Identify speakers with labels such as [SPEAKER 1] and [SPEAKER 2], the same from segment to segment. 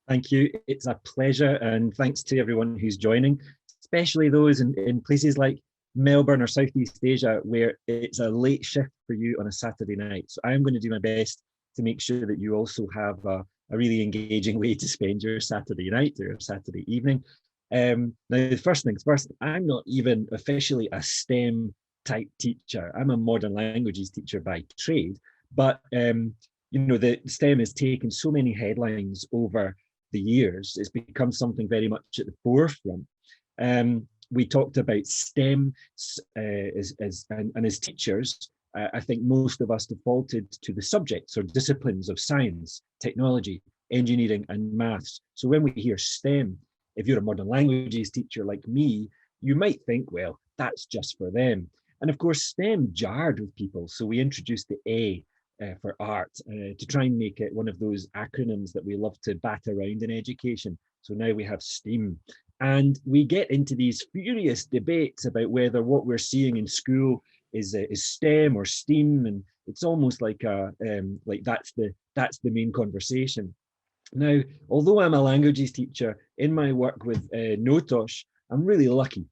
[SPEAKER 1] Thank you. It's a pleasure, and thanks to everyone who's joining, especially those in places like Melbourne or Southeast Asia, where it's a late shift for you on a Saturday night. So I'm going to do my best to make sure that you also have a really engaging way to spend your Saturday night or your Saturday evening. Now, the first things first, I'm not even officially a STEM type teacher. I'm a modern languages teacher by trade, but the STEM has taken so many headlines over the years. It's become something very much at the forefront. We talked about STEM and as teachers, I think most of us defaulted to the subjects or disciplines of science, technology, engineering, and maths. So when we hear STEM, if you're a modern languages teacher like me, you might think, well, that's just for them. And of course, STEM jarred with people. So we introduced the A for art to try and make it one of those acronyms that we love to bat around in education. So now we have STEAM. And we get into these furious debates about whether what we're seeing in school is STEM or STEAM, and it's almost like that's the main conversation. Now, although I'm a languages teacher, in my work with NOTOSH, I'm really lucky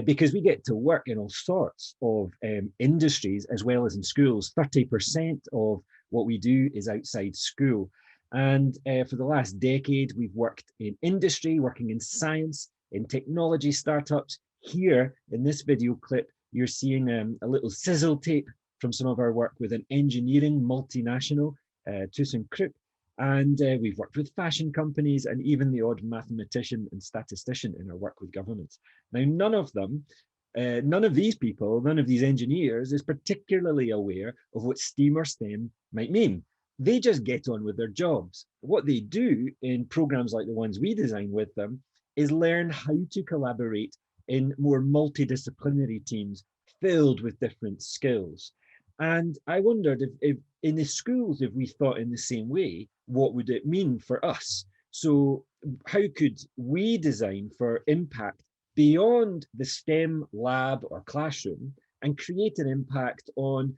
[SPEAKER 1] because we get to work in all sorts of industries as well as in schools. 30% of what we do is outside school. And for the last decade, we've worked in industry, working in science, in technology startups. Here in this video clip, you're seeing a little sizzle tape from some of our work with an engineering multinational, ThyssenKrupp. And we've worked with fashion companies and even the odd mathematician and statistician in our work with governments. Now, none of these people, none of these engineers is particularly aware of what STEAM or STEM might mean. They just get on with their jobs. What they do in programs like the ones we design with them is learn how to collaborate in more multidisciplinary teams filled with different skills. And I wondered if in the schools, if we thought in the same way, what would it mean for us? So how could we design for impact beyond the STEM lab or classroom and create an impact on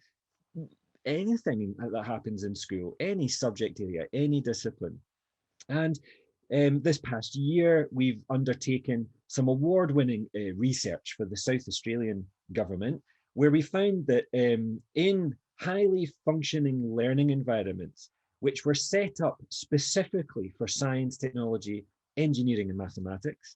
[SPEAKER 1] anything that happens in school, any subject area, any discipline? And this past year, we've undertaken some award-winning research for the South Australian government, where we found that in highly functioning learning environments, which were set up specifically for science, technology, engineering, and mathematics,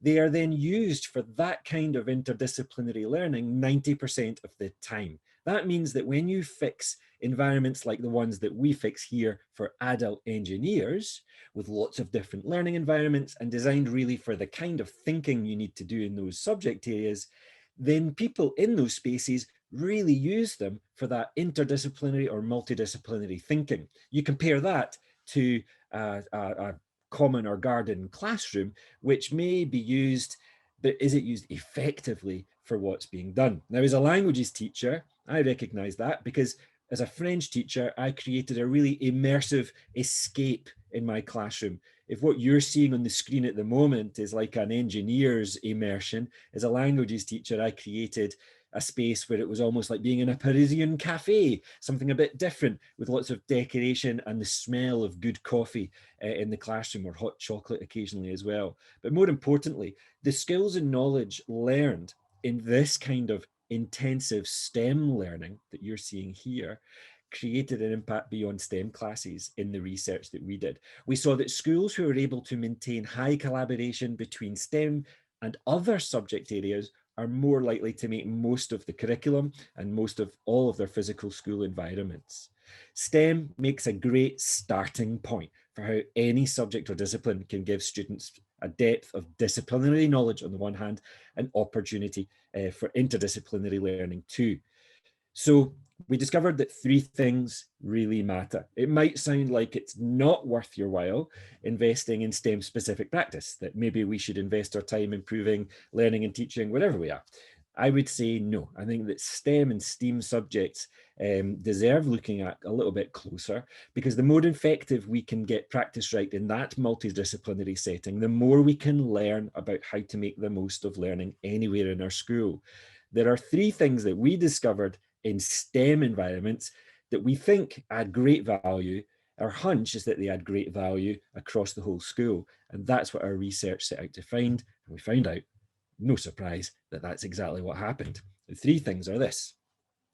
[SPEAKER 1] they are then used for that kind of interdisciplinary learning 90% of the time. That means that when you fix environments like the ones that we fix here for adult engineers, with lots of different learning environments and designed really for the kind of thinking you need to do in those subject areas, then people in those spaces really use them for that interdisciplinary or multidisciplinary thinking. You compare that to a common or garden classroom, which may be used, but is it used effectively for what's being done? Now, as a languages teacher, I recognize that because as a French teacher, I created a really immersive escape in my classroom. If what you're seeing on the screen at the moment is like an engineer's immersion, as a languages teacher, I created a space where it was almost like being in a Parisian cafe, something a bit different with lots of decoration and the smell of good coffee in the classroom, or hot chocolate occasionally as well. But more importantly, the skills and knowledge learned in this kind of intensive STEM learning that you're seeing here created an impact beyond STEM classes in the research that we did. We saw that schools who are able to maintain high collaboration between STEM and other subject areas are more likely to make most of the curriculum and most of all of their physical school environments. STEM makes a great starting point for how any subject or discipline can give students a depth of disciplinary knowledge on the one hand, and opportunity for interdisciplinary learning too. So we discovered that three things really matter. It might sound like it's not worth your while investing in STEM specific practice, that maybe we should invest our time improving learning and teaching wherever we are. I would say no. I think that STEM and STEAM subjects deserve looking at a little bit closer, because the more effective we can get practice right in that multidisciplinary setting, the more we can learn about how to make the most of learning anywhere in our school. There are three things that we discovered in STEM environments that we think add great value Our hunch is that they add great value across the whole school. And that's what our research set out to find. And we found out, no surprise, that that's exactly what happened. The three things are this.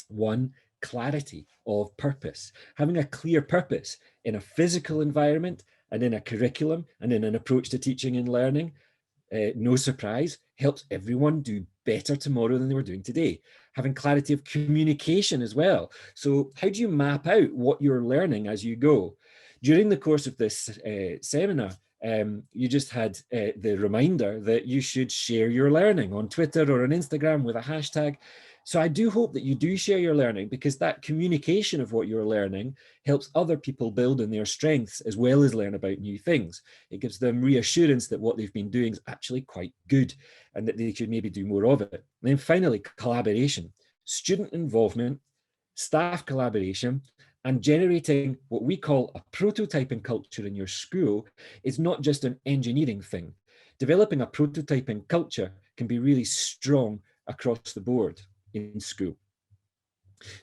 [SPEAKER 1] One, clarity of purpose. Having a clear purpose in a physical environment and in a curriculum and in an approach to teaching and learning, no surprise, helps everyone do better tomorrow than they were doing today. Having clarity of communication as well. So how do you map out what you're learning as you go? During the course of this seminar, you just had the reminder that you should share your learning on Twitter or on Instagram with a hashtag. So I do hope that you do share your learning, because that communication of what you're learning helps other people build on their strengths as well as learn about new things. It gives them reassurance that what they've been doing is actually quite good and that they should maybe do more of it. And then finally, collaboration, student involvement, staff collaboration, and generating what we call a prototyping culture in your school is not just an engineering thing. Developing a prototyping culture can be really strong across the board in school.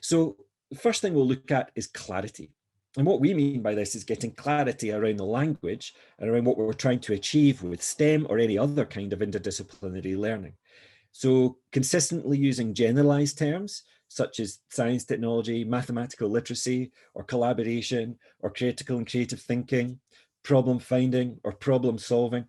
[SPEAKER 1] So the first thing we'll look at is clarity. And what we mean by this is getting clarity around the language and around what we're trying to achieve with STEM or any other kind of interdisciplinary learning. So consistently using generalized terms such as science, technology, mathematical literacy, or collaboration, or critical and creative thinking, problem finding, or problem solving.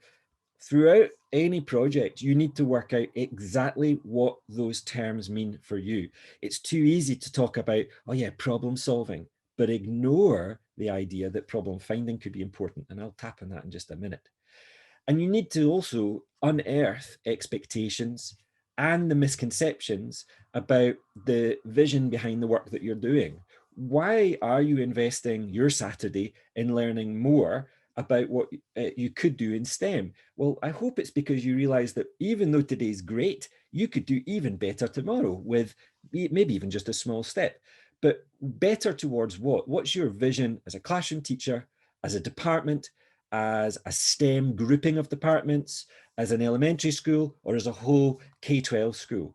[SPEAKER 1] Throughout any project, you need to work out exactly what those terms mean for you. It's too easy to talk about, oh yeah, problem solving, but ignore the idea that problem finding could be important. And I'll tap on that in just a minute. And you need to also unearth expectations and the misconceptions about the vision behind the work that you're doing. Why are you investing your Saturday in learning more about what you could do in STEM? Well, I hope it's because you realize that even though today's great, you could do even better tomorrow with maybe even just a small step. But better towards what? What's your vision as a classroom teacher, as a department, as a STEM grouping of departments, as an elementary school, or as a whole K-12 school?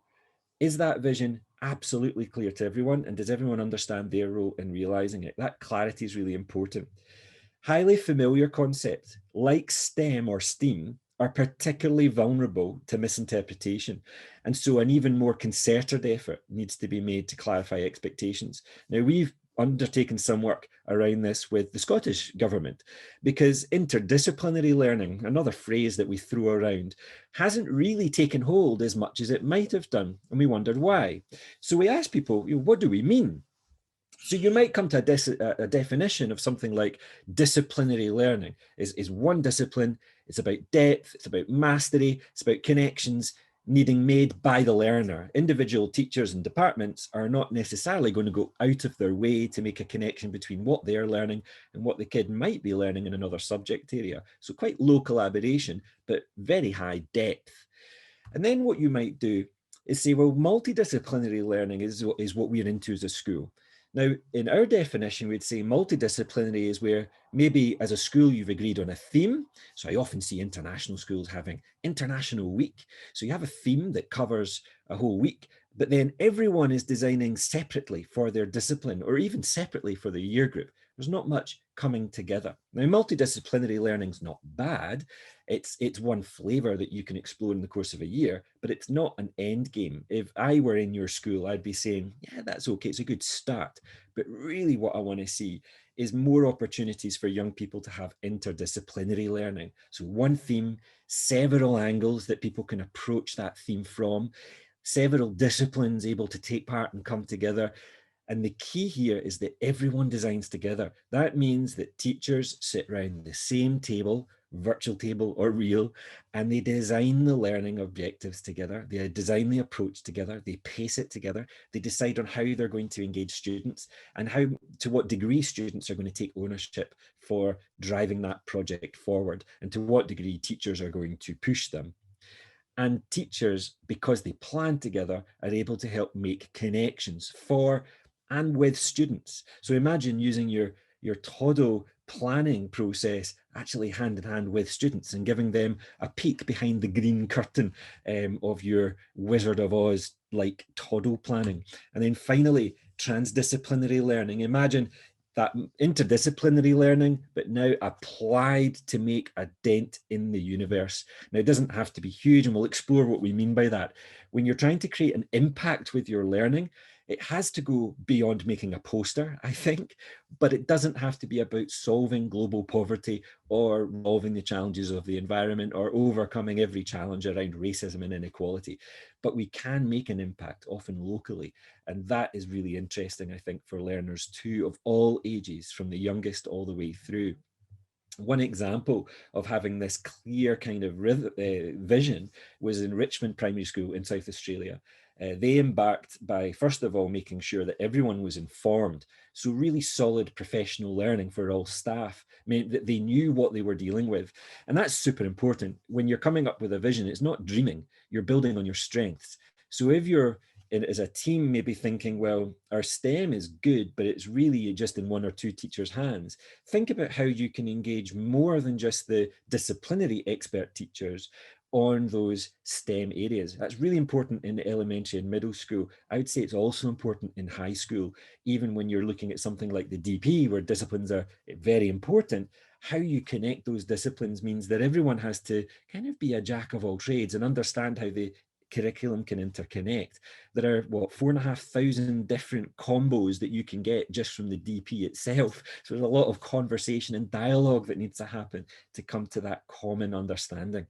[SPEAKER 1] Is that vision absolutely clear to everyone? And does everyone understand their role in realizing it? That clarity is really important. Highly familiar concepts like STEM or STEAM are particularly vulnerable to misinterpretation. And so an even more concerted effort needs to be made to clarify expectations. Now, we've undertaken some work around this with the Scottish Government, because interdisciplinary learning, another phrase that we throw around, hasn't really taken hold as much as it might have done. And we wondered why. So we asked people, what do we mean? So you might come to a definition of something like disciplinary learning is one discipline. It's about depth, it's about mastery, it's about connections needing made by the learner. Individual teachers and departments are not necessarily going to go out of their way to make a connection between what they're learning and what the kid might be learning in another subject area. So quite low collaboration, but very high depth. And then what you might do is say, well, multidisciplinary learning is what we're into as a school. Now, in our definition, we'd say multidisciplinary is where maybe as a school you've agreed on a theme. So I often see international schools having International Week. So you have a theme that covers a whole week, but then everyone is designing separately for their discipline or even separately for the year group. There's not much coming together. Now, multidisciplinary learning is not bad. It's one flavor that you can explore in the course of a year, but it's not an end game. If I were in your school, I'd be saying, yeah, that's okay. It's a good start. But really what I want to see is more opportunities for young people to have interdisciplinary learning. So one theme, several angles that people can approach that theme from, several disciplines able to take part and come together. And the key here is that everyone designs together. That means that teachers sit around the same table, virtual table or real, and they design the learning objectives together. They design the approach together. They pace it together. They decide on how they're going to engage students and to what degree students are going to take ownership for driving that project forward, and to what degree teachers are going to push them. And teachers, because they plan together, are able to help make connections for and with students. So imagine using your Toddle planning process actually hand in hand with students and giving them a peek behind the green curtain of your Wizard of Oz like Toddle planning. And then finally, transdisciplinary learning. Imagine that interdisciplinary learning, but now applied to make a dent in the universe. Now, it doesn't have to be huge, and we'll explore what we mean by that. When you're trying to create an impact with your learning, it has to go beyond making a poster, I think, but it doesn't have to be about solving global poverty or solving the challenges of the environment or overcoming every challenge around racism and inequality. But we can make an impact, often locally. And that is really interesting, I think, for learners too, of all ages, from the youngest all the way through. One example of having this clear kind of vision was in Richmond Primary School in South Australia. They embarked by, first of all, making sure that everyone was informed. So really solid professional learning for all staff meant that they knew what they were dealing with. And that's super important. When you're coming up with a vision, it's not dreaming, you're building on your strengths. So if you're as a team maybe thinking, well, our STEM is good, but it's really just in one or two teachers' hands, think about how you can engage more than just the disciplinary expert teachers on those STEM areas. That's really important in elementary and middle school. I would say it's also important in high school, even when you're looking at something like the DP, where disciplines are very important. How you connect those disciplines means that everyone has to kind of be a jack of all trades and understand how the curriculum can interconnect. There are, what, 4,500 different combos that you can get just from the DP itself. So there's a lot of conversation and dialogue that needs to happen to come to that common understanding.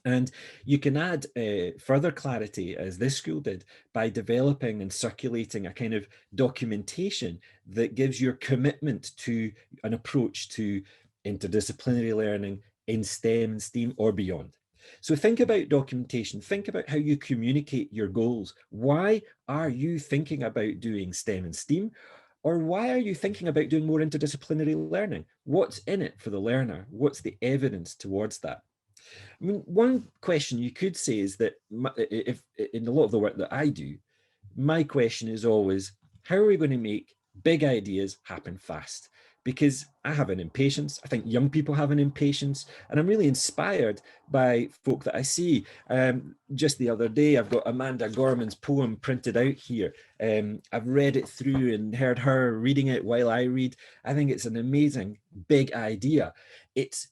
[SPEAKER 1] And you can add further clarity, as this school did, by developing and circulating a kind of documentation that gives your commitment to an approach to interdisciplinary learning in STEM and STEAM or beyond. So think about documentation, think about how you communicate your goals. Why are you thinking about doing STEM and STEAM? Or why are you thinking about doing more interdisciplinary learning? What's in it for the learner? What's the evidence towards that? I mean, one question you could say is that if in a lot of the work that I do, my question is always, how are we going to make big ideas happen fast? Because I have an impatience. I think young people have an impatience, and I'm really inspired by folk that I see. Just the other day, I've got Amanda Gorman's poem printed out here. I've read it through and heard her reading it while I read. I think it's an amazing big idea. It's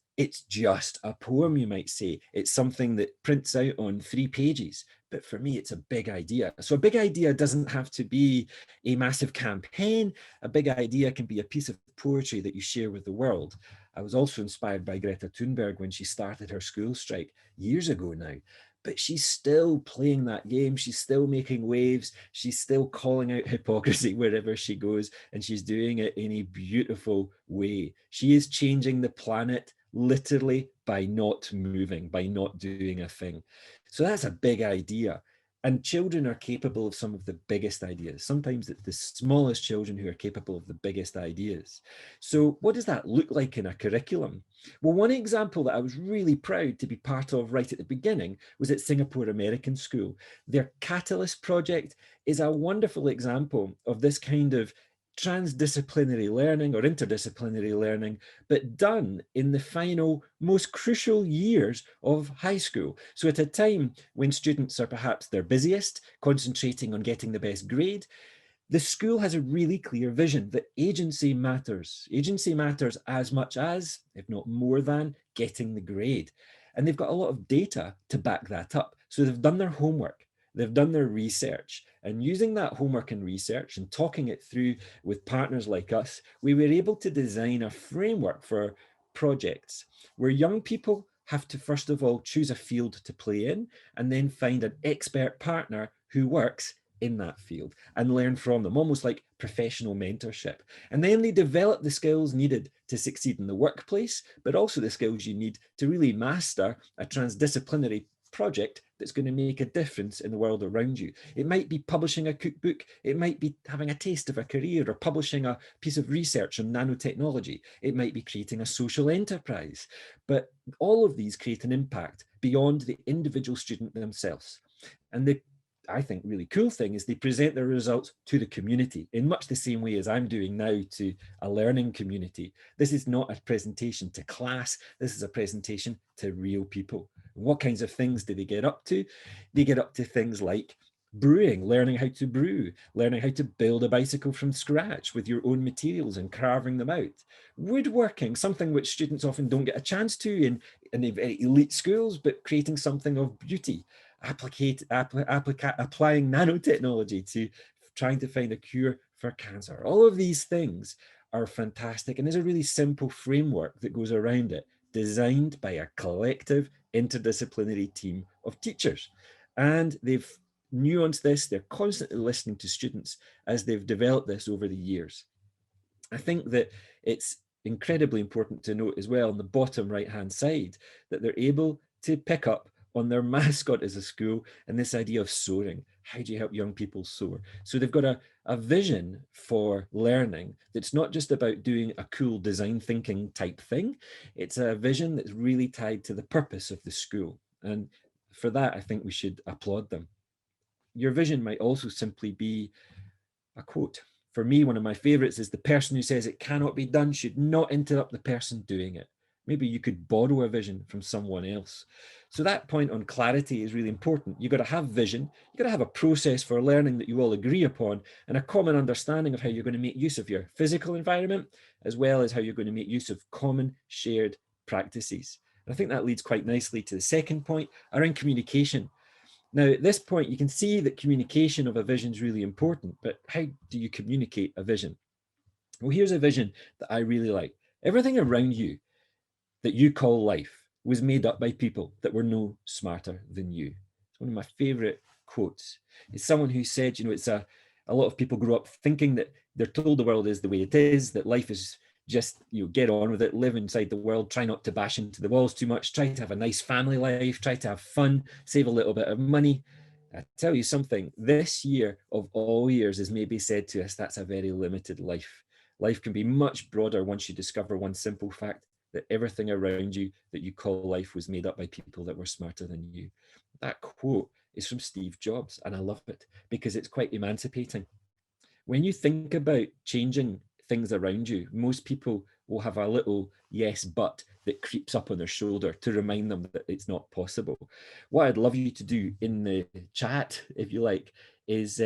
[SPEAKER 1] just a poem, you might say. It's something that prints out on 3 pages. But for me, it's a big idea. So a big idea doesn't have to be a massive campaign. A big idea can be a piece of poetry that you share with the world. I was also inspired by Greta Thunberg when she started her school strike years ago now. But she's still playing that game. She's still making waves. She's still calling out hypocrisy wherever she goes. And she's doing it in a beautiful way. She is changing the planet literally by not moving, by not doing a thing. So that's a big idea. And children are capable of some of the biggest ideas. Sometimes it's the smallest children who are capable of the biggest ideas. So what does that look like in a curriculum? Well, one example that I was really proud to be part of right at the beginning was at Singapore American School. Their Catalyst project is a wonderful example of this kind of transdisciplinary learning or interdisciplinary learning, but done in the final, most crucial years of high school. So at a time when students are perhaps their busiest, concentrating on getting the best grade, the school has a really clear vision that agency matters. Agency matters as much as, if not more than, getting the grade. And they've got a lot of data to back that up. So they've done their homework. They've done their research, and using that homework and research and talking it through with partners like us, we were able to design a framework for projects where young people have to, first of all, choose a field to play in and then find an expert partner who works in that field and learn from them, almost like professional mentorship. And then they develop the skills needed to succeed in the workplace, but also the skills you need to really master a transdisciplinary project that's going to make a difference in the world around you. It might be publishing a cookbook, it might be having a taste of a career or publishing a piece of research on nanotechnology, it might be creating a social enterprise. But all of these create an impact beyond the individual student themselves. And the I think really cool thing is they present their results to the community in much the same way as I'm doing now to a learning community. This is not a presentation to class, this is a presentation to real people. What kinds of things do they get up to? They get up to things like Brewing, learning how to brew, learning how to build a bicycle from scratch with your own materials and carving them out. Woodworking, something which students often don't get a chance to in the very elite schools, but creating something of beauty. Applying nanotechnology to trying to find a cure for cancer. All of these things are fantastic, and there's a really simple framework that goes around it, designed by a collective interdisciplinary team of teachers. And they've nuanced this, they're constantly listening to students as they've developed this over the years. I think that it's incredibly important to note as well on the bottom right hand side that they're able to pick up on their mascot as a school and this idea of soaring. How do you help young people soar? So they've got a vision for learning that's not just about doing a cool design thinking type thing. It's a vision that's really tied to the purpose of the school. And for that, I think we should applaud them. Your vision might also simply be a quote. For me, one of my favorites is the person who says it cannot be done should not interrupt the person doing it. Maybe you could borrow a vision from someone else. So that point on clarity is really important. You've got to have vision, you've got to have a process for learning that you all agree upon, and a common understanding of how you're going to make use of your physical environment, as well as how you're going to make use of common shared practices. And I think that leads quite nicely to the second point around communication. Now, at this point, you can see that communication of a vision is really important, but how do you communicate a vision? Well, here's a vision that I really like. Everything around you that you call life was made up by people that were no smarter than you. It's one of my favorite quotes. It's someone who said, it's a lot of people grow up thinking that they're told the world is the way it is, that life is just, get on with it, live inside the world, try not to bash into the walls too much, try to have a nice family life, try to have fun, save a little bit of money. I tell you something, this year of all years is maybe said to us, that's a very limited life. Life can be much broader once you discover one simple fact, that everything around you that you call life was made up by people that were smarter than you. That quote is from Steve Jobs, and I love it because it's quite emancipating. When you think about changing things around you, most people will have a little yes, but that creeps up on their shoulder to remind them that it's not possible. What I'd love you to do in the chat, if you like, is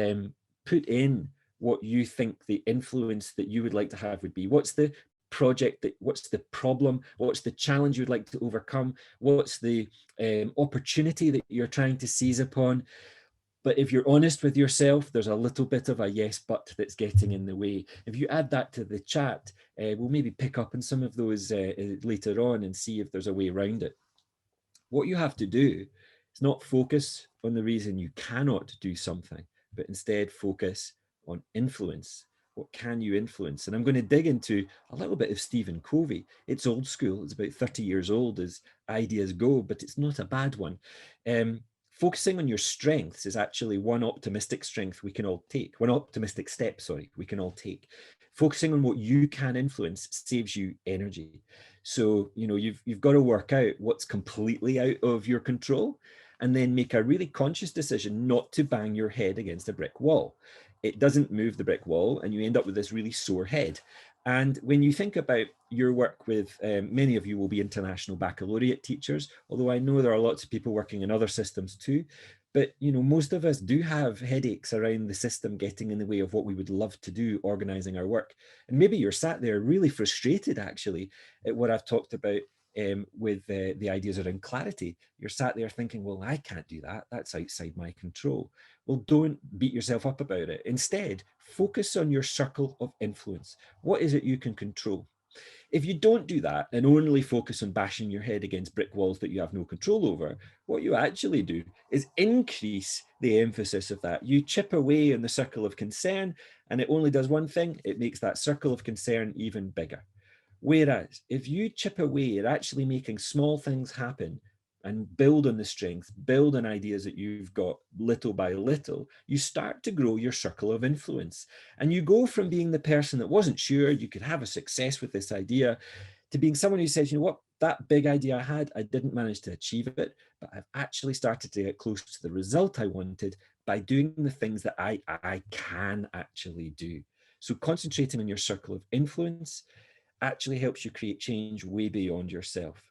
[SPEAKER 1] put in what you think the influence that you would like to have would be. What's the project, what's the problem, what's the challenge you'd like to overcome, what's the opportunity that you're trying to seize upon. But if you're honest with yourself, there's a little bit of a yes, but that's getting in the way. If you add that to the chat, we'll maybe pick up on some of those later on and see if there's a way around it. What you have to do is not focus on the reason you cannot do something, but instead focus on influence. What can you influence? And I'm going to dig into a little bit of Stephen Covey. It's old school. It's about 30 years old as ideas go, but it's not a bad one. Focusing on your strengths is actually one optimistic strength we can all take, one optimistic step, sorry, we can all take. Focusing on what you can influence saves you energy. So, you've got to work out what's completely out of your control and then make a really conscious decision not to bang your head against a brick wall. It doesn't move the brick wall and you end up with this really sore head. And when you think about your work with, many of you will be international baccalaureate teachers, although I know there are lots of people working in other systems too. But, most of us do have headaches around the system getting in the way of what we would love to do, organizing our work. And maybe you're sat there really frustrated, actually, at what I've talked about with the ideas around clarity. You're sat there thinking, well, I can't do that. That's outside my control. Well, don't beat yourself up about it. Instead, focus on your circle of influence. What is it you can control? If you don't do that and only focus on bashing your head against brick walls that you have no control over, what you actually do is increase the emphasis of that. You chip away in the circle of concern, and it only does one thing. It makes that circle of concern even bigger. Whereas if you chip away at actually making small things happen and build on the strength, build on ideas that you've got little by little, you start to grow your circle of influence. And you go from being the person that wasn't sure you could have a success with this idea to being someone who says, what, that big idea I had, I didn't manage to achieve it, but I've actually started to get close to the result I wanted by doing the things that I can actually do. So concentrating on your circle of influence actually helps you create change way beyond yourself.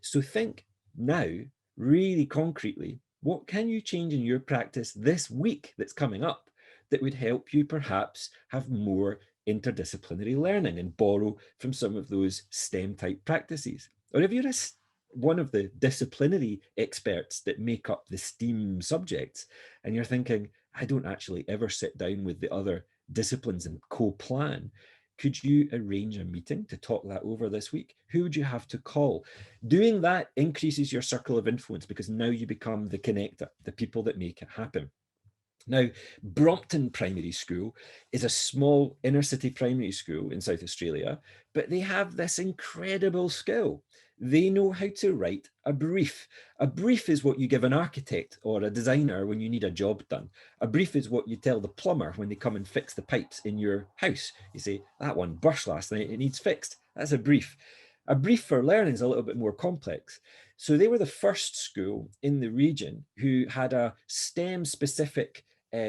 [SPEAKER 1] So think now, really concretely, What can you change in your practice this week that's coming up that would help you perhaps have more interdisciplinary learning and borrow from some of those STEM type practices? Or if you're one of the disciplinary experts that make up the STEAM subjects, and you're thinking, I don't actually ever sit down with the other disciplines and co-plan, could you arrange a meeting to talk that over this week? Who would you have to call? Doing that increases your circle of influence because now you become the connector, the people that make it happen. Now, Brompton Primary School is a small inner city primary school in South Australia, but they have this incredible skill. They know how to write a brief. A brief is what you give an architect or a designer when you need a job done. A brief is what you tell the plumber when they come and fix the pipes in your house. You say, that one burst last night, it needs fixed. That's a brief. A brief for learning is a little bit more complex. So they were the first school in the region who had a STEM specific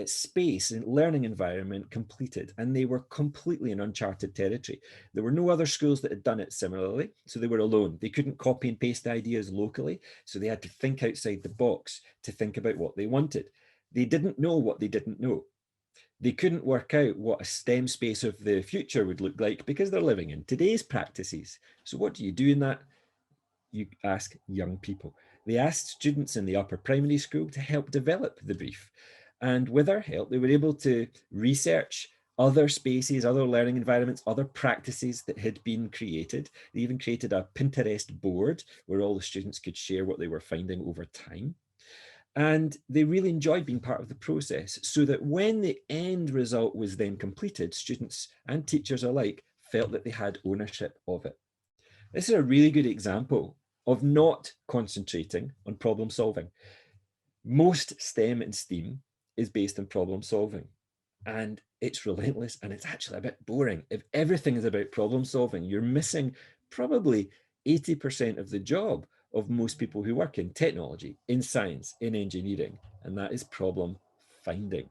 [SPEAKER 1] space and learning environment completed, and they were completely in uncharted territory. There were no other schools that had done it similarly, so they were alone. They couldn't copy and paste ideas locally, so they had to think outside the box to think about what they wanted. They didn't know what they didn't know. They couldn't work out what a STEM space of the future would look like because they're living in today's practices. So what do you do in that? You ask young people. They asked students in the upper primary school to help develop the brief. And with our help, they were able to research other spaces, other learning environments, other practices that had been created. They even created a Pinterest board where all the students could share what they were finding over time. And they really enjoyed being part of the process, so that when the end result was then completed, students and teachers alike felt that they had ownership of it. This is a really good example of not concentrating on problem solving. Most STEM and STEAM is based on problem solving, and it's relentless and it's actually a bit boring. If everything is about problem solving, you're missing probably 80% of the job of most people who work in technology, in science, in engineering, and that is problem finding.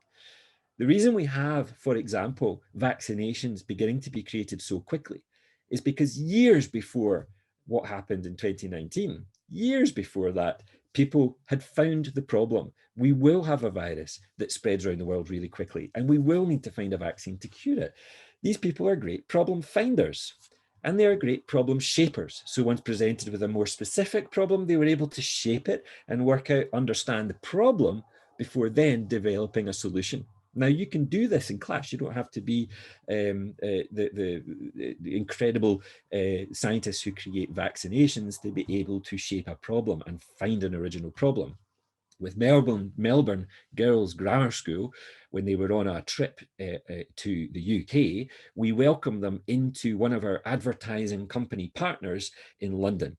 [SPEAKER 1] The reason we have, for example, vaccinations beginning to be created so quickly is because years before what happened in 2019, years before that, people had found the problem. We will have a virus that spreads around the world really quickly, and we will need to find a vaccine to cure it. These people are great problem finders, and they are great problem shapers. So once presented with a more specific problem, they were able to shape it and work out, understand the problem before then developing a solution. Now, you can do this in class. You don't have to be the incredible scientists who create vaccinations to be able to shape a problem and find an original problem. With Melbourne Girls Grammar School, when they were on a trip to the UK, we welcomed them into one of our advertising company partners in London.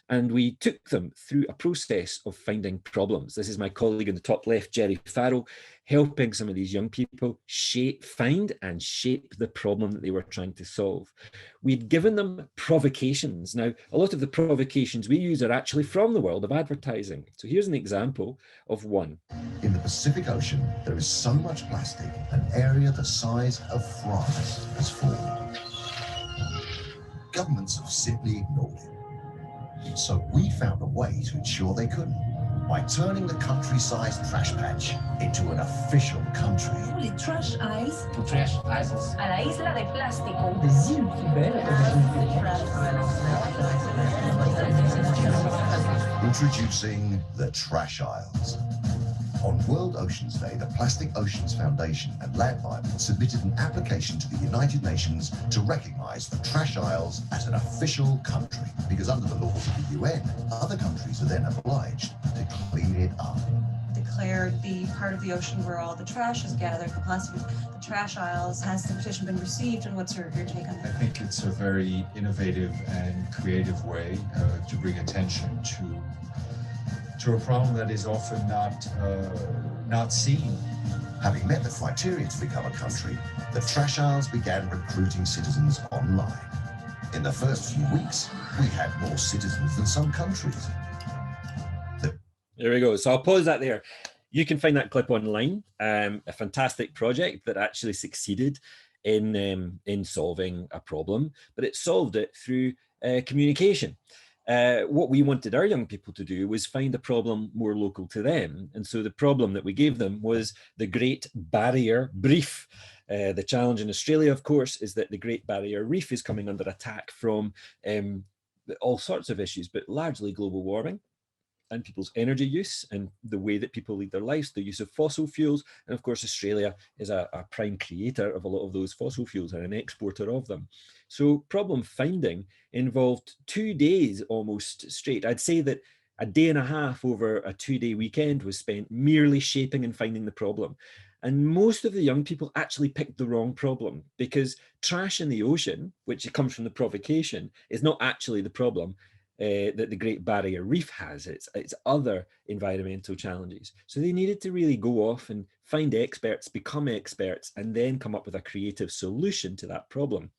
[SPEAKER 1] And we took them through a process of finding problems. This is my colleague in the top left, Jerry Farrell, helping some of these young people find and shape the problem that they were trying to solve. We'd given them provocations. Now, a lot of the provocations we use are actually from the world of advertising. So here's an example of one.
[SPEAKER 2] In the Pacific Ocean, there is so much plastic, an area the size of France has formed. Governments have simply ignored it. So we found a way to ensure they couldn't, by turning the country-sized trash patch into an official country.
[SPEAKER 3] Les trash isles.
[SPEAKER 4] Trash isles.
[SPEAKER 3] A la isla de plástico.
[SPEAKER 4] Des îles poubelles.
[SPEAKER 2] Introducing the Trash Isles. On World Oceans Day, the Plastic Oceans Foundation and Land Management submitted an application to the United Nations to recognise the Trash Isles as an official country, because under the laws of the UN, other countries are then obliged to clean it up.
[SPEAKER 5] Declared the part of the ocean where all the trash is gathered, the plastic, the Trash Isles. Has the petition been received, and what's your take on
[SPEAKER 6] I
[SPEAKER 5] that?
[SPEAKER 6] think it's a very innovative and creative way to bring attention to a problem that is often not seen.
[SPEAKER 2] Having met the criteria to become a country, the Trash Isles began recruiting citizens online. In the first few weeks, we had more citizens than some countries.
[SPEAKER 1] There we go. So I'll pause that there. You can find that clip online. A fantastic project that actually succeeded in solving a problem, but it solved it through communication. what we wanted our young people to do was find a problem more local to them. And so the problem that we gave them was the Great Barrier Reef. The challenge in Australia, of course, is that the Great Barrier Reef is coming under attack from all sorts of issues, but largely global warming and people's energy use and the way that people lead their lives, the use of fossil fuels. And of course, Australia is a prime creator of a lot of those fossil fuels and an exporter of them. So problem finding involved 2 days almost straight. I'd say that a day and a half over a 2-day weekend was spent merely shaping and finding the problem. And most of the young people actually picked the wrong problem, because trash in the ocean, which comes from the provocation, is not actually the problem that the Great Barrier Reef has. It's other environmental challenges. So they needed to really go off and find experts, become experts, and then come up with a creative solution to that problem.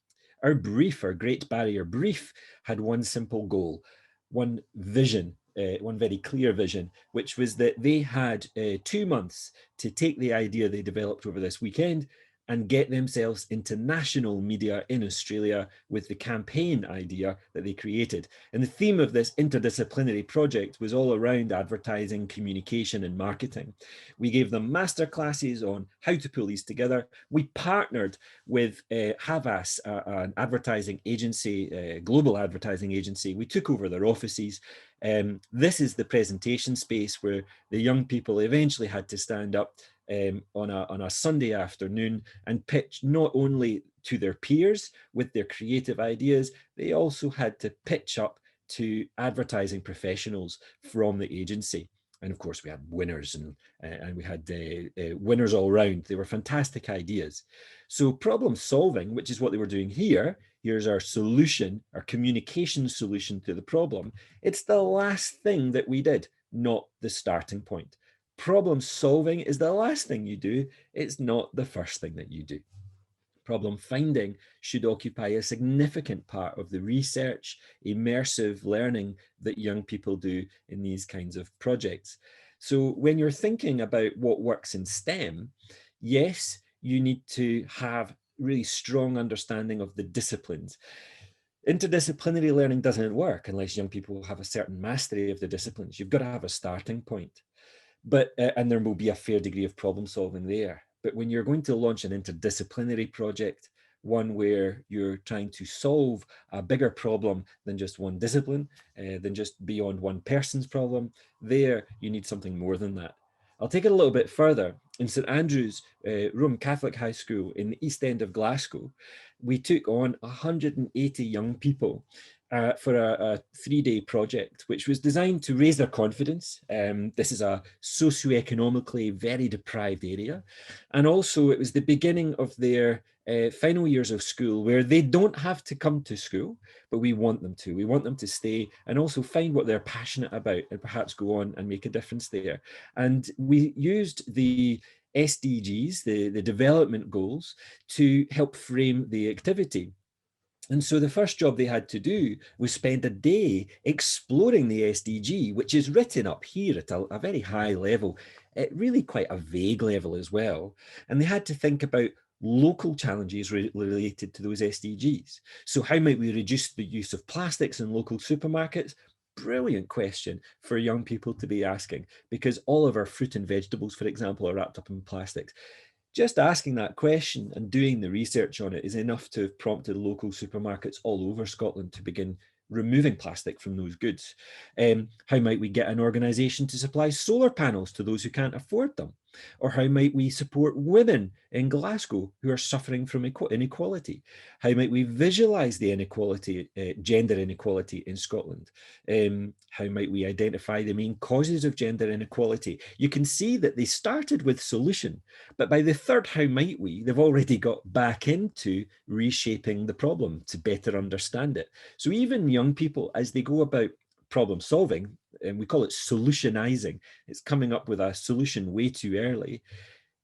[SPEAKER 1] Our brief, our Great Barrier Brief, had one simple goal, one vision, one very clear vision, which was that they had 2 months to take the idea they developed over this weekend and get themselves into national media in Australia with the campaign idea that they created. And the theme of this interdisciplinary project was all around advertising, communication, and marketing. We gave them masterclasses on how to pull these together. We partnered with Havas, an advertising agency, global advertising agency. We took over their offices. This is the presentation space where the young people eventually had to stand up on a Sunday afternoon and pitch not only to their peers with their creative ideas, they also had to pitch up to advertising professionals from the agency. And of course, we had winners and we had winners all around. They were fantastic ideas. So problem solving, which is what they were doing here, here's our solution, our communication solution to the problem. It's the last thing that we did, not the starting point. Problem solving is the last thing you do. It's not the first thing that you do. Problem finding should occupy a significant part of the research, immersive learning that young people do in these kinds of projects. So when you're thinking about what works in STEM, yes, you need to have really strong understanding of the disciplines. Interdisciplinary learning doesn't work unless young people have a certain mastery of the disciplines. You've got to have a starting point. But and there will be a fair degree of problem solving there. But when you're going to launch an interdisciplinary project, one where you're trying to solve a bigger problem than just one discipline, than just beyond one person's problem, there you need something more than that. I'll take it a little bit further. In St Andrews Roman Catholic High School in the East End of Glasgow, we took on 180 young people for a 3-day project, which was designed to raise their confidence. This is a socioeconomically very deprived area. And also it was the beginning of their final years of school, where they don't have to come to school, but we want them to. We want them to stay and also find what they're passionate about and perhaps go on and make a difference there. And we used the SDGs, the development goals, to help frame the activity. And so the first job they had to do was spend a day exploring the SDG, which is written up here at a very high level, at really quite a vague level as well. And they had to think about local challenges related to those SDGs. So how might we reduce the use of plastics in local supermarkets? Brilliant question for young people to be asking, because all of our fruit and vegetables, for example, are wrapped up in plastics. Just asking that question and doing the research on it is enough to have prompted local supermarkets all over Scotland to begin removing plastic from those goods. How might we get an organisation to supply solar panels to those who can't afford them? Or how might we support women in Glasgow who are suffering from inequality? How might we visualise the inequality, gender inequality in Scotland? How might we identify the main causes of gender inequality? You can see that they started with solution, but by the third how might we, they've already got back into reshaping the problem to better understand it. So even young people, as they go about problem solving, and we call it solutionizing, it's coming up with a solution way too early,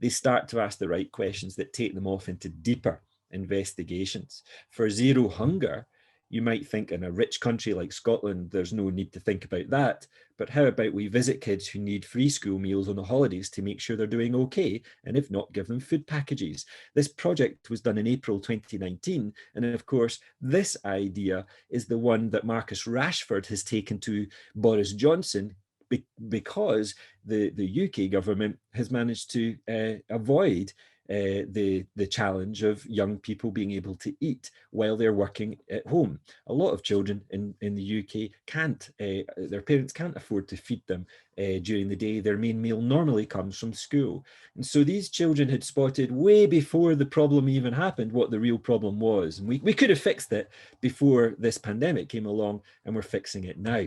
[SPEAKER 1] they start to ask the right questions that take them off into deeper investigations. For zero hunger, You might think in a rich country like Scotland, there's no need to think about that. But how about we visit kids who need free school meals on the holidays to make sure they're doing okay, and if not, give them food packages? This project was done in April 2019. And of course, this idea is the one that Marcus Rashford has taken to Boris Johnson, because the UK government has managed to avoid the challenge of young people being able to eat while they're working at home. A lot of children in the UK can't, their parents can't afford to feed them during the day. Their main meal normally comes from school. And so these children had spotted way before the problem even happened what the real problem was. And we could have fixed it before this pandemic came along, and we're fixing it now.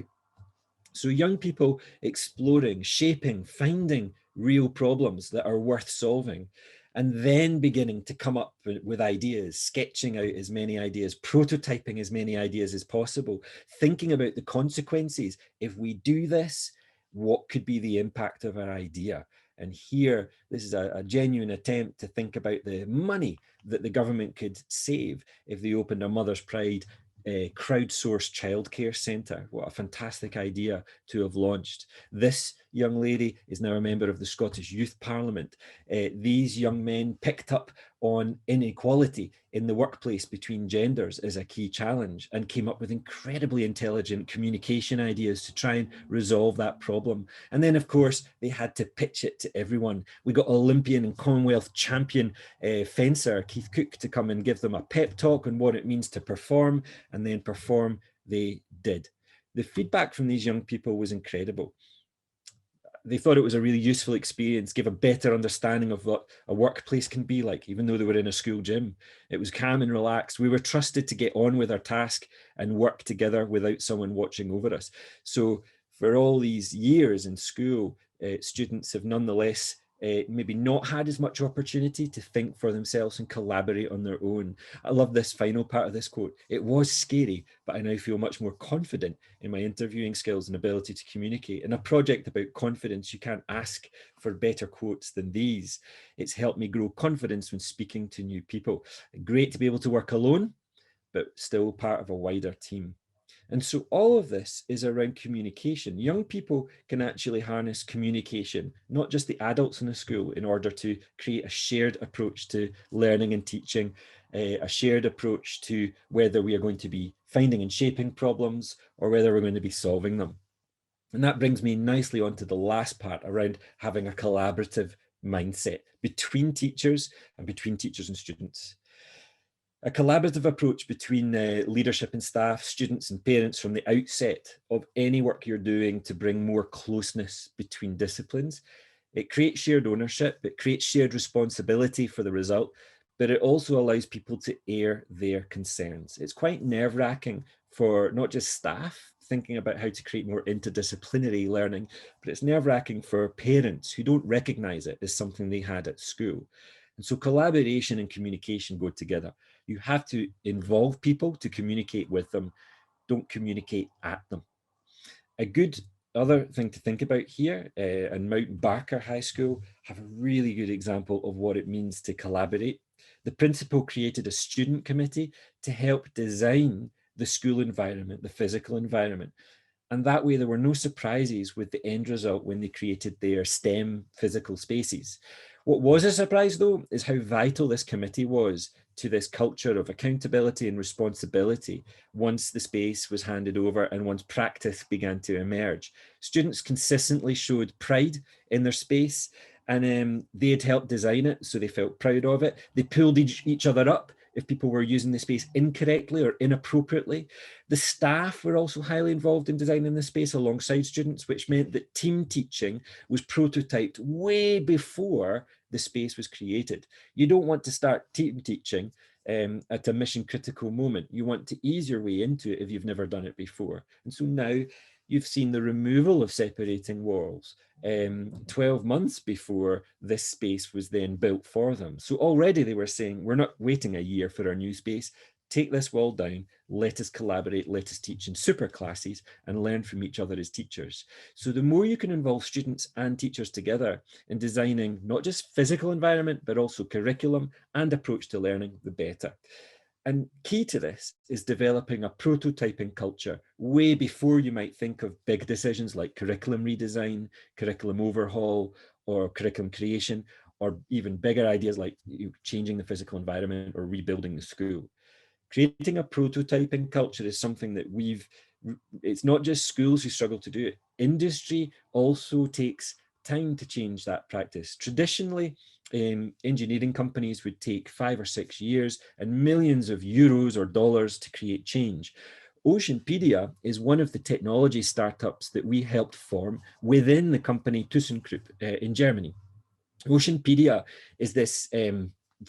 [SPEAKER 1] So young people exploring, shaping, finding real problems that are worth solving, and then beginning to come up with ideas, sketching out as many ideas, prototyping as many ideas as possible, thinking about the consequences. If we do this, what could be the impact of our idea? And here, this is a genuine attempt to think about the money that the government could save if they opened a Mother's Pride crowdsourced childcare centre. What a fantastic idea to have launched. This young lady is now a member of the Scottish Youth Parliament. These young men picked up on inequality in the workplace between genders as a key challenge and came up with incredibly intelligent communication ideas to try and resolve that problem. And then, of course, they had to pitch it to everyone. We got Olympian and Commonwealth champion fencer Keith Cook to come and give them a pep talk on what it means to perform, and then perform they did. The feedback from these young people was incredible. They thought it was a really useful experience, gave a better understanding of what a workplace can be like, even though they were in a school gym. It was calm and relaxed. We were trusted to get on with our task and work together without someone watching over us. So for all these years in school, students have nonetheless maybe not had as much opportunity to think for themselves and collaborate on their own. I love this final part of this quote. It was scary, but I now feel much more confident in my interviewing skills and ability to communicate. In a project about confidence, you can't ask for better quotes than these. It's helped me grow confidence when speaking to new people. Great to be able to work alone, but still part of a wider team. And so all of this is around communication. Young people can actually harness communication, not just the adults in a school, in order to create a shared approach to learning and teaching, a shared approach to whether we are going to be finding and shaping problems or whether we're going to be solving them. And that brings me nicely onto the last part around having a collaborative mindset between teachers and students. A collaborative approach between leadership and staff, students and parents from the outset of any work you're doing to bring more closeness between disciplines. It creates shared ownership, it creates shared responsibility for the result, but it also allows people to air their concerns. It's quite nerve-wracking for not just staff thinking about how to create more interdisciplinary learning, but it's nerve-wracking for parents who don't recognize it as something they had at school. And so collaboration and communication go together. You have to involve people to communicate with them. Don't communicate at them. A good other thing to think about here, and Mount Barker High School have a really good example of what it means to collaborate. The principal created a student committee to help design the school environment, the physical environment. And that way there were no surprises with the end result when they created their STEM physical spaces. What was a surprise, though, is how vital this committee was to this culture of accountability and responsibility once the space was handed over and once practice began to emerge. Students consistently showed pride in their space, and they had helped design it, so they felt proud of it. They pulled each other up if people were using the space incorrectly or inappropriately. The staff were also highly involved in designing the space alongside students, which meant that team teaching was prototyped way before the space was created. You don't want to start team teaching at a mission critical moment. You want to ease your way into it if you've never done it before. And so now you've seen the removal of separating walls 12 months before this space was then built for them. So already they were saying, we're not waiting a year for our new space. Take this wall down, let us collaborate, let us teach in super classes and learn from each other as teachers. So the more you can involve students and teachers together in designing not just physical environment, but also curriculum and approach to learning, the better. And key to this is developing a prototyping culture way before you might think of big decisions like curriculum redesign, curriculum overhaul, or curriculum creation, or even bigger ideas like changing the physical environment or rebuilding the school. Creating a prototyping culture is something that it's not just schools who struggle to do it. Industry also takes time to change that practice. Traditionally, engineering companies would take 5 or 6 years and millions of euros or dollars to create change. Oceanpedia is one of the technology startups that we helped form within the company ThyssenKrupp in Germany. Oceanpedia is this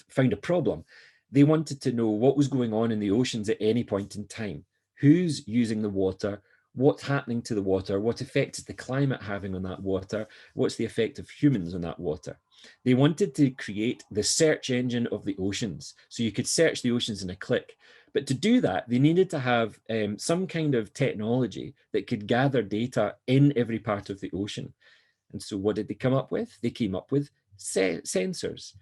[SPEAKER 1] found a problem. They wanted to know what was going on in the oceans at any point in time. Who's using the water? What's happening to the water? What effect is the climate having on that water? What's the effect of humans on that water? They wanted to create the search engine of the oceans. So you could search the oceans in a click. But to do that, they needed to have some kind of technology that could gather data in every part of the ocean. And so what did they come up with? They came up with sensors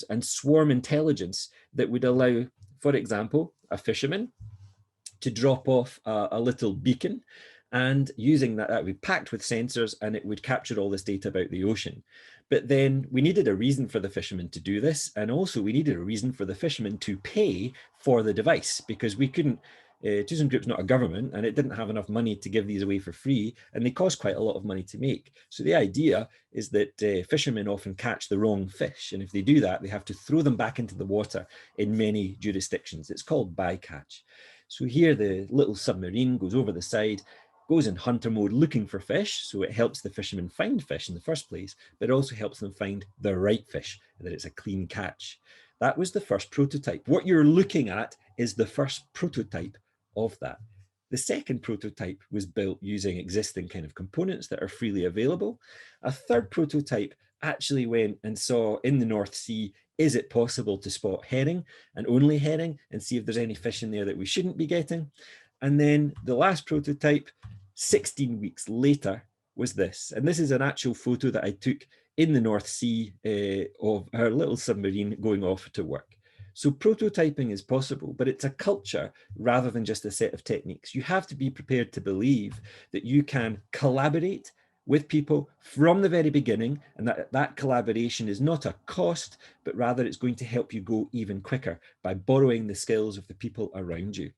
[SPEAKER 1] and swarm intelligence that would allow, for example, a fisherman to drop off a little beacon, and using that would be packed with sensors and it would capture all this data about the ocean. But then we needed a reason for the fisherman to do this, and also we needed a reason for the fisherman to pay for the device, because we couldn't ThyssenKrupp's not a government, and it didn't have enough money to give these away for free, and they cost quite a lot of money to make. So the idea is that fishermen often catch the wrong fish, and if they do that, they have to throw them back into the water in many jurisdictions. It's called bycatch. So here the little submarine goes over the side, goes in hunter mode looking for fish, so it helps the fishermen find fish in the first place, but it also helps them find the right fish, that it's a clean catch. That was the first prototype. What you're looking at is the first prototype of that. The second prototype was built using existing kind of components that are freely available. A third prototype actually went and saw in the North Sea, is it possible to spot herring and only herring and see if there's any fish in there that we shouldn't be getting? And then the last prototype, 16 weeks later, was this. And this is an actual photo that I took in the North Sea of our little submarine going off to work. So prototyping is possible, but it's a culture rather than just a set of techniques. You have to be prepared to believe that you can collaborate with people from the very beginning, and that collaboration is not a cost, but rather it's going to help you go even quicker by borrowing the skills of the people around you.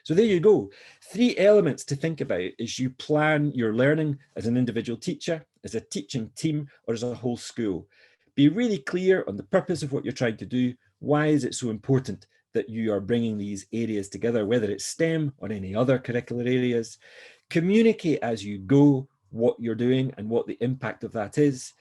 [SPEAKER 1] So there you go. 3 elements to think about as you plan your learning as an individual teacher, as a teaching team, or as a whole school. Be really clear on the purpose of what you're trying to do. Why is it so important that you are bringing these areas together, whether it's STEM or any other curricular areas? Communicate as you go what you're doing and what the impact of that is.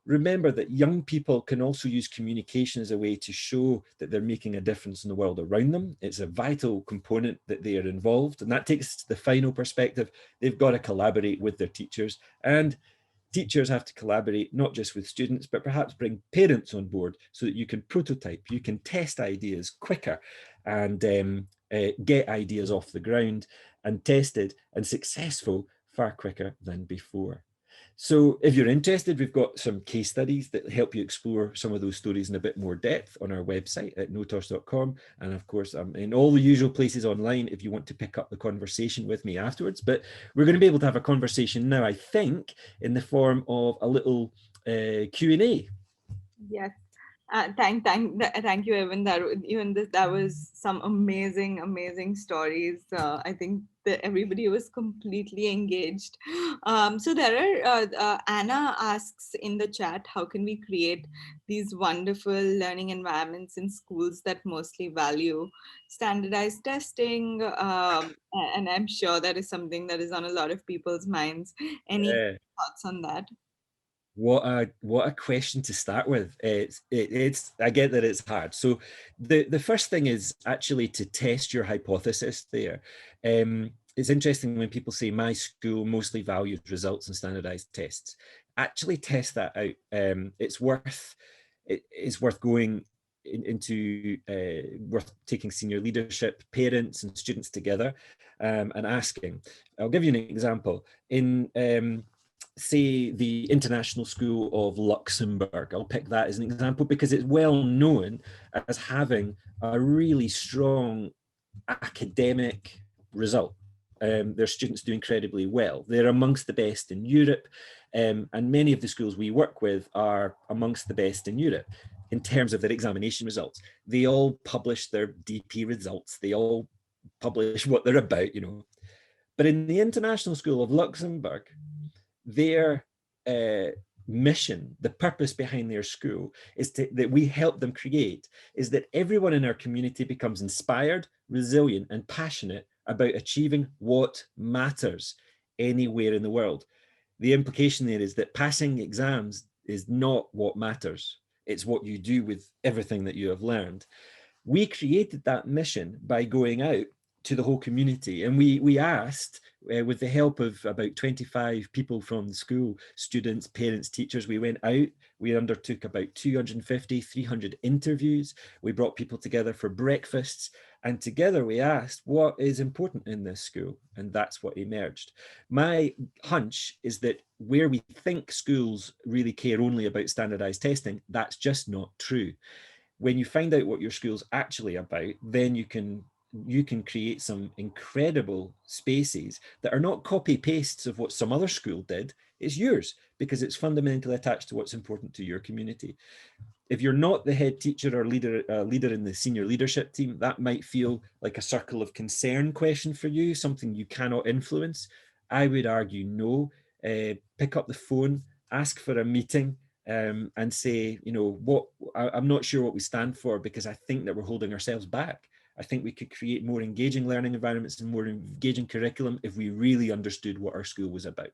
[SPEAKER 1] Remember that young people can also use communication as a way to show that they're making a difference in the world around them. It's a vital component that they are involved. And that takes us to the final perspective. They've got to collaborate with their teachers, and teachers have to collaborate not just with students, but perhaps bring parents on board so that you can prototype, you can test ideas quicker and get ideas off the ground and tested and successful far quicker than before. So if you're interested, we've got some case studies that help you explore some of those stories in a bit more depth on our website at notos.com. And of course, I'm in all the usual places online if you want to pick up the conversation with me afterwards. But we're going to be able to have a conversation now, I think, in the form of a little Q&A.
[SPEAKER 7] Yes. Thank you, Evan. That was some amazing stories. I think that everybody was completely engaged. So there are Anna asks in the chat, how can we create these wonderful learning environments in schools that mostly value standardized testing? And I'm sure that is something that is on a lot of people's minds. Any thoughts on that?
[SPEAKER 1] What a question to start with. It's I get that it's hard. So the first thing is actually to test your hypothesis there. It's interesting when people say my school mostly values results and standardized tests. Actually test that out. It's worth going into worth taking senior leadership, parents and students together and asking. I'll give you an example. In say the International School of Luxembourg. I'll pick that as an example because it's well known as having a really strong academic result. Their students do incredibly well. They're amongst the best in Europe, and many of the schools we work with are amongst the best in Europe in terms of their examination results. They all publish their DP results. They all publish what they're about, you know. But in the International School of Luxembourg, their mission, the purpose behind their school is that we help them create, is that everyone in our community becomes inspired, resilient, and passionate about achieving what matters anywhere in the world. The implication there is that passing exams is not what matters. It's what you do with everything that you have learned. We created that mission by going out to the whole community, and we asked, with the help of about 25 people from the school, students, parents, teachers, we went out, we undertook about 250, 300 interviews, we brought people together for breakfasts, and together we asked what is important in this school, and that's what emerged. My hunch is that where we think schools really care only about standardized testing, that's just not true. When you find out what your school's actually about, then you can create some incredible spaces that are not copy pastes of what some other school did. It's yours because it's fundamentally attached to what's important to your community. If you're not the head teacher or leader in the senior leadership team, that might feel like a circle of concern question for you, something you cannot influence. I would argue no. Pick up the phone, ask for a meeting, and say, you know, I'm not sure what we stand for because I think that we're holding ourselves back. I think we could create more engaging learning environments and more engaging curriculum if we really understood what our school was about.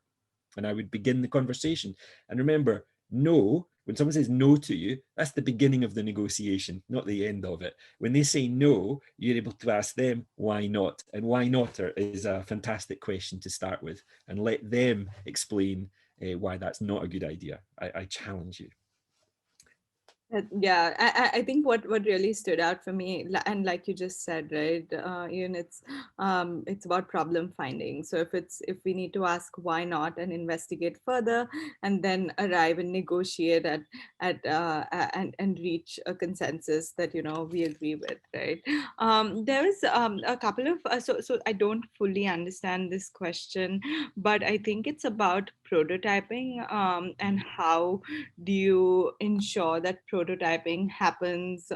[SPEAKER 1] And I would begin the conversation. And remember, no, when someone says no to you, that's the beginning of the negotiation, not the end of it. When they say no, you're able to ask them, why not? And why not is a fantastic question to start with, and let them explain why that's not a good idea. I challenge you.
[SPEAKER 7] Yeah, I think what really stood out for me, and like you just said, right, Ian, it's about problem finding. So if we need to ask why not and investigate further, and then arrive and negotiate and reach a consensus that, you know, we agree with, right? There is a couple of so I don't fully understand this question, but I think it's about prototyping, and how do you ensure that prototyping happens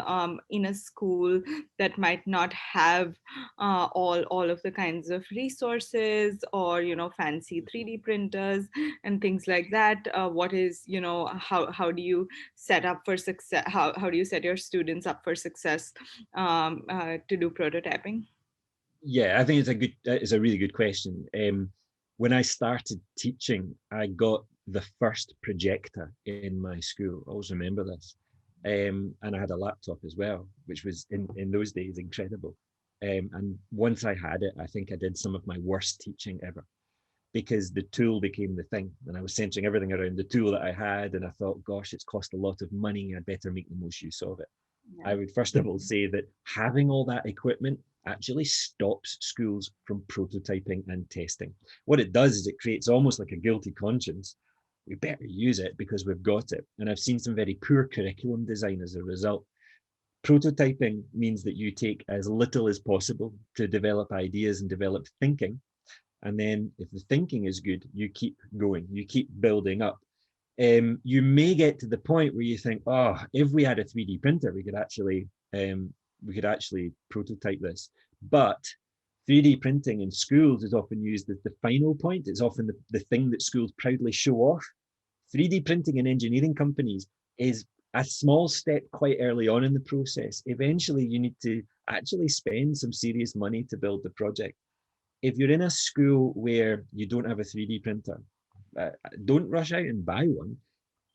[SPEAKER 7] in a school that might not have all of the kinds of resources, or, you know, fancy 3D printers and things like that? What is, you know, how do you set up for success? How do you set your students up for success to do prototyping?
[SPEAKER 1] Yeah, I think it's a really good question. When I started teaching, I got the first projector in my school. I always remember this. And I had a laptop as well, which was in those days incredible. And once I had it, I think I did some of my worst teaching ever, because the tool became the thing, and I was centering everything around the tool that I had. And I thought, gosh, it's cost a lot of money. I'd better make the most use of it. Yeah. I would first of all say that having all that equipment actually stops schools from prototyping and testing. What it does is it creates almost like a guilty conscience. We better use it because we've got it. And I've seen some very poor curriculum design as a result. Prototyping means that you take as little as possible to develop ideas and develop thinking. And then if the thinking is good, you keep going, you keep building up. You may get to the point where you think, oh, if we had a 3D printer, we could actually prototype this. But 3D printing in schools is often used as the final point. It's often the thing that schools proudly show off. 3D printing in engineering companies is a small step quite early on in the process. Eventually, you need to actually spend some serious money to build the project. If you're in a school where you don't have a 3D printer, don't rush out and buy one.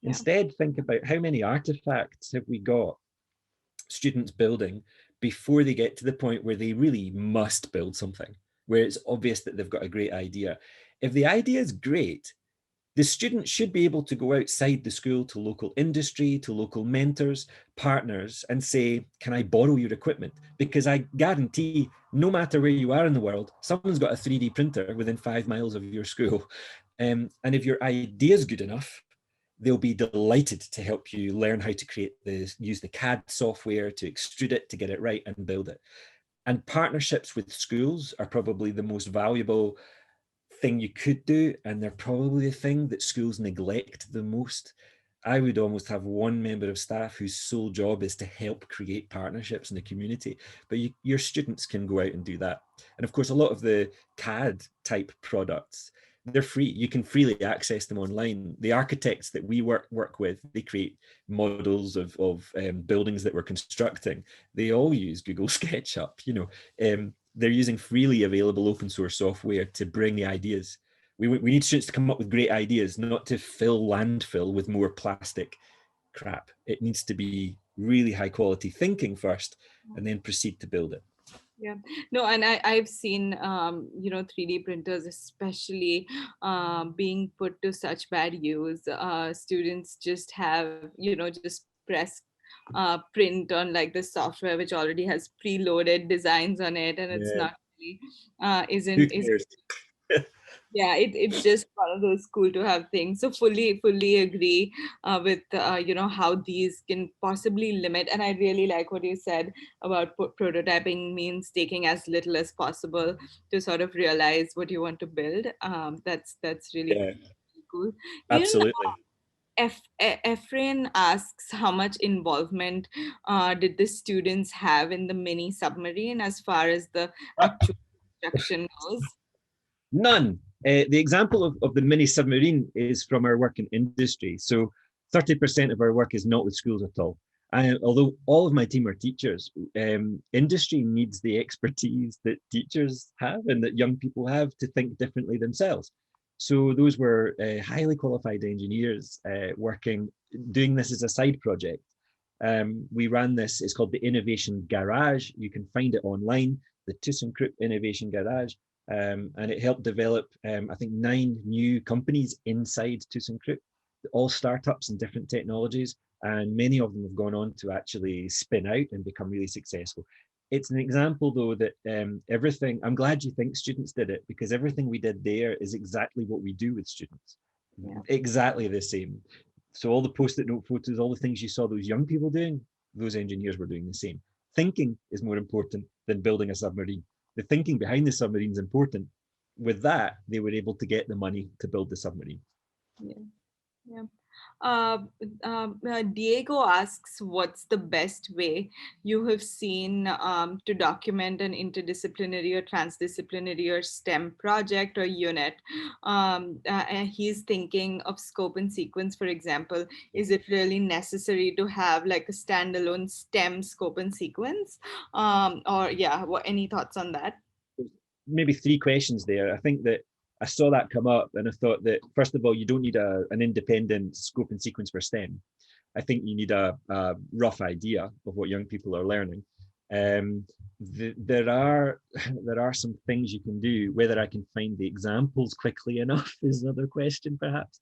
[SPEAKER 1] Yeah. Instead, think about how many artifacts have we got students building before they get to the point where they really must build something, where it's obvious that they've got a great idea. If the idea is great, the student should be able to go outside the school to local industry, to local mentors, partners, and say, can I borrow your equipment? Because I guarantee, no matter where you are in the world, someone's got a 3D printer within 5 miles of your school. And if your idea is good enough, they'll be delighted to help you learn how to create this, use the CAD software to extrude it, to get it right and build it. And partnerships with schools are probably the most valuable thing you could do, and they're probably the thing that schools neglect the most. I would almost have one member of staff whose sole job is to help create partnerships in the community, but your students can go out and do that. And of course, a lot of the CAD type products, they're free. You can freely access them online. The architects that we work with, they create models of buildings that we're constructing. They all use Google SketchUp. They're using freely available open source software to bring the ideas. We need students to come up with great ideas, not to fill landfill with more plastic crap. It needs to be really high quality thinking first, and then proceed to build it.
[SPEAKER 7] Yeah, no, and I've seen 3D printers especially being put to such bad use. Students just have just press print on like the software which already has preloaded designs on it, and it's
[SPEAKER 1] Yeah.
[SPEAKER 7] not really
[SPEAKER 1] Who
[SPEAKER 7] isn't
[SPEAKER 1] cares?
[SPEAKER 7] yeah, it's just one of those cool to have things. So fully agree with how these can possibly limit. And I really like what you said about prototyping means taking as little as possible to sort of realize what you want to build. That's really
[SPEAKER 1] Yeah,
[SPEAKER 7] cool.
[SPEAKER 1] absolutely.
[SPEAKER 7] Efrain asks how much involvement did the students have in the mini submarine as far as the actual construction goes.
[SPEAKER 1] None. The example of the mini submarine is from our work in industry. So 30% of our work is not with schools at all. Although all of my team are teachers, industry needs the expertise that teachers have and that young people have to think differently themselves. So those were highly qualified engineers doing this as a side project. We ran this, it's called the Innovation Garage. You can find it online, the ThyssenKrupp Innovation Garage. And it helped develop, I think, 9 new companies inside ThyssenKrupp, all startups and different technologies. And many of them have gone on to actually spin out and become really successful. It's an example, though, that everything, I'm glad you think students did it, because everything we did there is exactly what we do with students. Yeah. Exactly the same. So all the post-it note photos, all the things you saw those young people doing, those engineers were doing the same. Thinking is more important than building a submarine. The thinking behind the submarine is important. With that, they were able to get the money to build the submarine.
[SPEAKER 7] Yeah. Yeah. Diego asks, what's the best way you have seen to document an interdisciplinary or transdisciplinary or STEM project or unit? And he's thinking of scope and sequence, for example. Is it really necessary to have like a standalone STEM scope and sequence? Any thoughts on that?
[SPEAKER 1] Maybe 3 questions there. I think that I saw that come up and I thought that, first of all, you don't need an independent scope and sequence for STEM. I think you need a rough idea of what young people are learning. There are some things you can do. Whether I can find the examples quickly enough is another question, perhaps,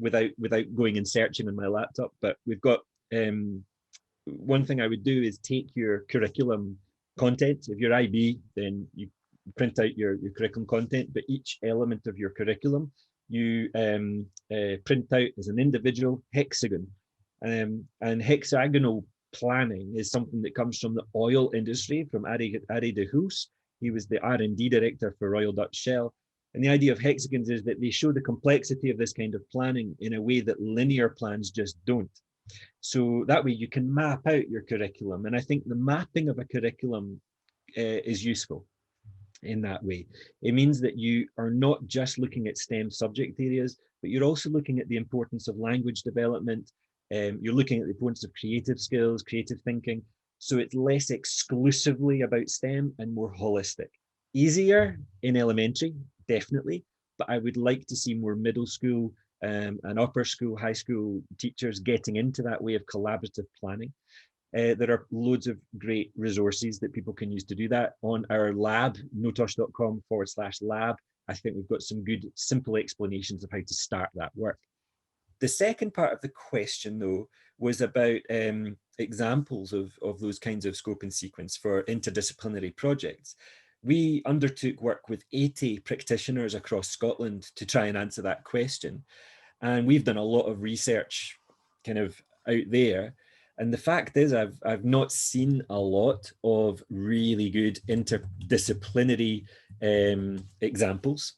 [SPEAKER 1] without going and searching on my laptop. But we've got one thing I would do is take your curriculum content. If you're IB, then you print out your curriculum content, but each element of your curriculum you print out as an individual hexagon. And hexagonal planning is something that comes from the oil industry, from Arie de Hoos. He was the R&D director for Royal Dutch Shell. And the idea of hexagons is that they show the complexity of this kind of planning in a way that linear plans just don't. So that way you can map out your curriculum. And I think the mapping of a curriculum is useful in that way. It means that you are not just looking at STEM subject areas, but you're also looking at the importance of language development. You're looking at the importance of creative skills, creative thinking. So it's less exclusively about STEM and more holistic. Easier in elementary, definitely, but I would like to see more middle school and upper school, high school teachers getting into that way of collaborative planning. There are loads of great resources that people can use to do that. On our lab, notosh.com/lab, I think we've got some good, simple explanations of how to start that work. The second part of the question, though, was about examples of those kinds of scope and sequence for interdisciplinary projects. we undertook work with 80 practitioners across Scotland to try and answer that question. And we've done a lot of research kind of out there. And the fact is, I've not seen a lot of really good interdisciplinary examples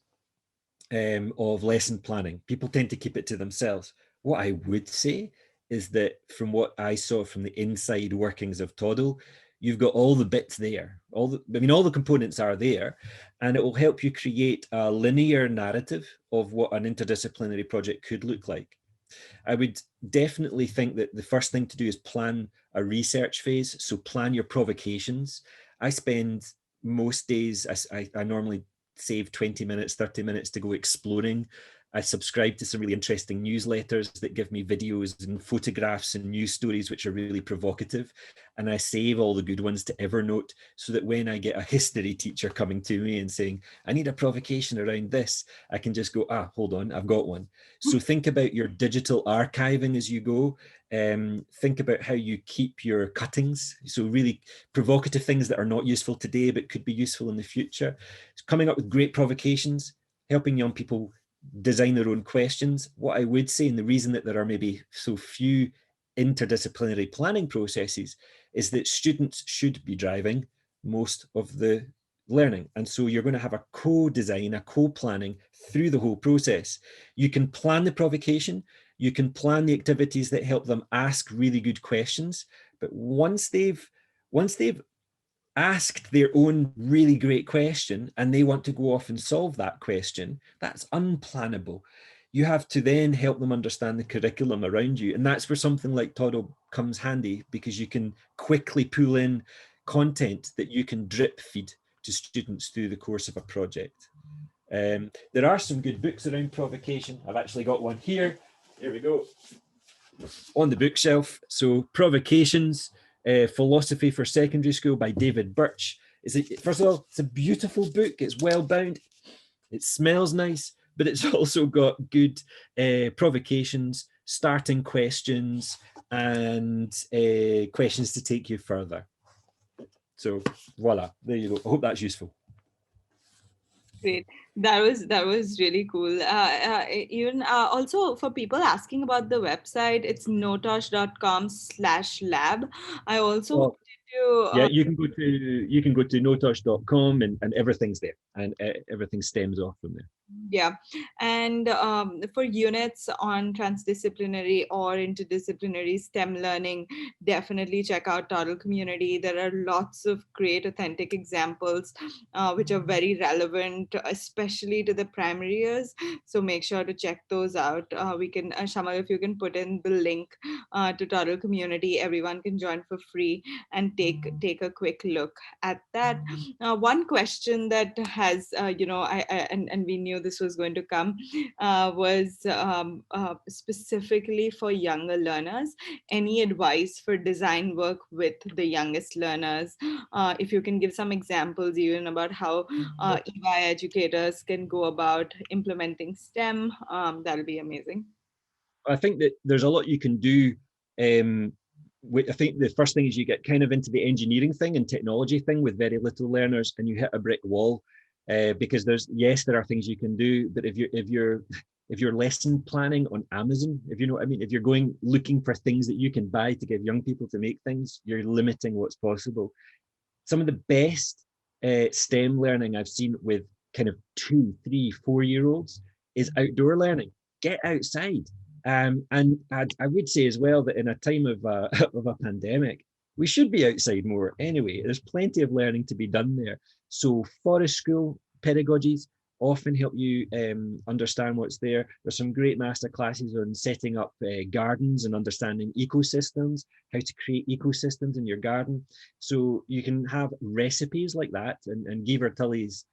[SPEAKER 1] of lesson planning. People tend to keep it to themselves. What I would say is that from what I saw from the inside workings of Toddle, you've got all the bits there. All the components are there, and it will help you create a linear narrative of what an interdisciplinary project could look like. I would definitely think that the first thing to do is plan a research phase. So plan your provocations. I spend most days, I normally save 20 minutes, 30 minutes to go exploring. I subscribe to some really interesting newsletters that give me videos and photographs and news stories which are really provocative. And I save all the good ones to Evernote so that when I get a history teacher coming to me and saying, I need a provocation around this, I can just go, hold on, I've got one. So think about your digital archiving as you go. Think about how you keep your cuttings. So really provocative things that are not useful today, but could be useful in the future. Coming up with great provocations, helping young people design their own questions. What I would say, and the reason that there are maybe so few interdisciplinary planning processes, is that students should be driving most of the learning. And so you're going to have a co-design, a co-planning through the whole process. You can plan the provocation, you can plan the activities that help them ask really good questions, but once they've asked their own really great question and they want to go off and solve that question, that's unplannable. You have to then help them understand the curriculum around you. And that's where something like Toddle comes handy, because you can quickly pull in content that you can drip feed to students through the course of a project. There are some good books around provocation. I've actually got one here. Here we go. On the bookshelf. So Provocations, Philosophy for Secondary School by David Birch. First of all, it's a beautiful book. It's well bound. It smells nice, but it's also got good provocations, starting questions, and questions to take you further. So voila, there you go. I hope that's useful.
[SPEAKER 7] Great. That was really cool. Even also for people asking about the website, it's notosh.com/lab. I also wanted to
[SPEAKER 1] yeah, you can go to notosh.com and everything's there, and everything stems off from there.
[SPEAKER 7] Yeah, and for units on transdisciplinary or interdisciplinary STEM learning, definitely check out Toddle Community. There are lots of great, authentic examples which are very relevant, especially to the primary years. So make sure to check those out. We can, Shamal, if you can put in the link to Toddle Community, everyone can join for free and take a quick look at that. One question that has, and we knew this was going to come, was specifically for younger learners. Any advice for design work with the youngest learners? If you can give some examples even about how EY educators can go about implementing STEM, that'll be amazing.
[SPEAKER 1] I think that there's a lot you can do. I think the first thing is you get kind of into the engineering thing and technology thing with very little learners, and you hit a brick wall. Because there are things you can do, but if you're lesson planning on Amazon, if you know what I mean, if you're going looking for things that you can buy to give young people to make things, you're limiting what's possible. Some of the best STEM learning I've seen with kind of 2, 3, 4-year-olds is outdoor learning. Get outside. And I would say as well that in a time of a pandemic, we should be outside more anyway. There's plenty of learning to be done there. So forest school pedagogies often help you understand what's there. There's some great master classes on setting up gardens and understanding ecosystems, how to create ecosystems in your garden. So you can have recipes like that, and Giver Tully's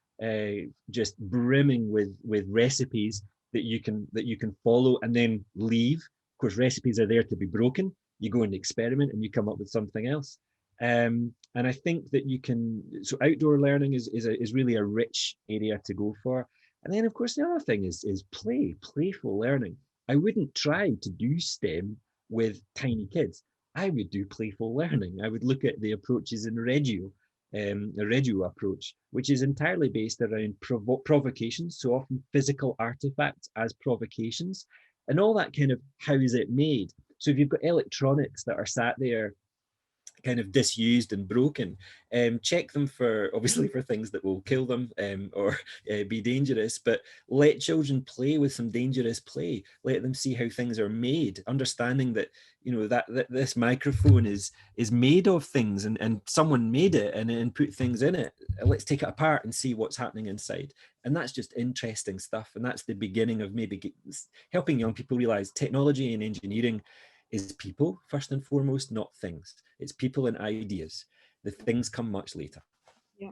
[SPEAKER 1] just brimming with recipes that you can follow and then leave. Of course, recipes are there to be broken. You go and experiment and you come up with something else. And I think that you can, so outdoor learning is really a rich area to go for. And then of course the other thing is playful learning. I wouldn't try to do STEM with tiny kids. I would do playful learning. I would look at the approaches in Reggio the Redu approach, which is entirely based around provocations, so often physical artifacts as provocations, and all that kind of how is it made. So if you've got electronics that are sat there kind of disused and broken, check them for obviously for things that will kill them or be dangerous, but let children play with some dangerous play. Let them see how things are made, understanding that, you know, that this microphone is made of things, and someone made it and put things in it. Let's take it apart and see what's happening inside. And that's just interesting stuff, and that's the beginning of maybe helping young people realize technology and engineering is people first and foremost, not things. It's people and ideas. The things come much later.
[SPEAKER 7] Yeah,